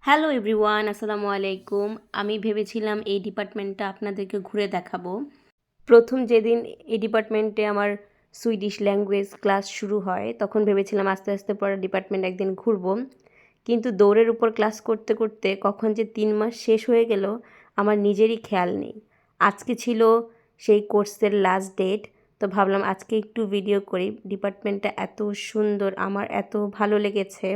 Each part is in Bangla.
হ্যালো এভরিওয়ান, আসসালামু আলাইকুম। আমি ভেবেছিলাম এই ডিপার্টমেন্টটা আপনাদেরকে ঘুরে দেখাবো। প্রথম যেদিন এই ডিপার্টমেন্টে আমার সুইডিশ ল্যাঙ্গুয়েজ ক্লাস শুরু হয়, তখন ভেবেছিলাম আস্তে আস্তে পরে ডিপার্টমেন্ট একদিন ঘুরবো। কিন্তু দৌড়ের উপর ক্লাস করতে করতে কখন যে 3 মাস শেষ হয়ে গেল আমার নিজেরই খেয়াল নেই। আজকে ছিল সেই কোর্সের লাস্ট ডেট, তো ভাবলাম আজকে একটু ভিডিও করি। ডিপার্টমেন্টটা এত সুন্দর, আমার এত ভালো লেগেছে।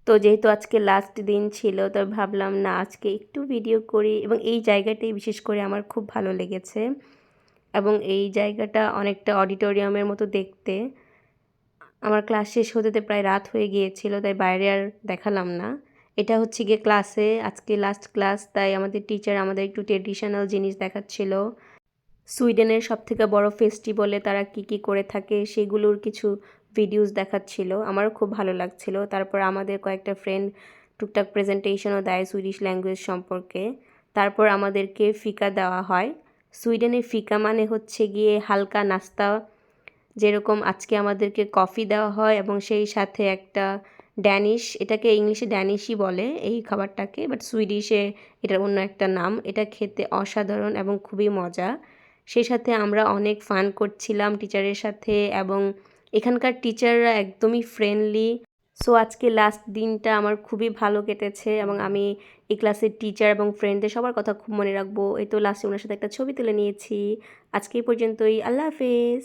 তো যেহেতু আজকে লাস্ট দিন ছিল, তো ভাবলাম না আজকে একটু ভিডিও করি, এবং এই জায়গাটাই বিশেষ করে আমার খুব ভালো লেগেছে। এবং এই জায়গাটা অনেকটা অডিটোরিয়ামের মতো দেখতে। আমার ক্লাস শেষ হতে প্রায় রাত হয়ে গিয়েছিল, তাই বাইরে আর দেখালাম না। এটা হচ্ছে গিয়ে ক্লাসে আজকে লাস্ট ক্লাস, তাই আমাদের টিচার আমাদের একটু ট্রেডিশনাল জিনিস দেখাচ্ছিল। সুইডেনের সবথেকে বড় ফেস্টিভ্যালে তারা কি কি করে থাকে সেগুলোর কিছু ভিডিওস দেখাচ্ছিল। আমারও খুব ভালো লাগছিল। তারপর আমাদের কয়েকটা ফ্রেন্ড টুকটাক প্রেজেন্টেশনও দেয় সুইডিশ ল্যাঙ্গুয়েজ সম্পর্কে। তারপর আমাদেরকে ফিকা দেওয়া হয়। সুইডেনে ফিকা মানে হচ্ছে গিয়ে হালকা নাস্তা। যেরকম আজকে আমাদেরকে কফি দেওয়া হয় এবং সেই সাথে একটা ড্যানিশ, এটাকে ইংলিশে ড্যানিশই বলে এই খাবারটাকে, বাট সুইডিশে এটার অন্য একটা নাম। এটা খেতে অসাধারণ এবং খুবই মজা। সেই সাথে আমরা অনেক ফান করছিলাম টিচারের সাথে, এবং এখানকার টিচাররা একদমই ফ্রেন্ডলি। সো আজকে লাস্ট দিনটা আমার খুবই ভালো কেটেছে, এবং আমি এই ক্লাসের টিচার এবং ফ্রেন্ডদের সবার কথা খুব মনে রাখবো। এই তো লাস্টে ওনার সাথে একটা ছবি তুলে নিয়েছি। আজকে এই পর্যন্তই। আল্লাহ হাফেজ।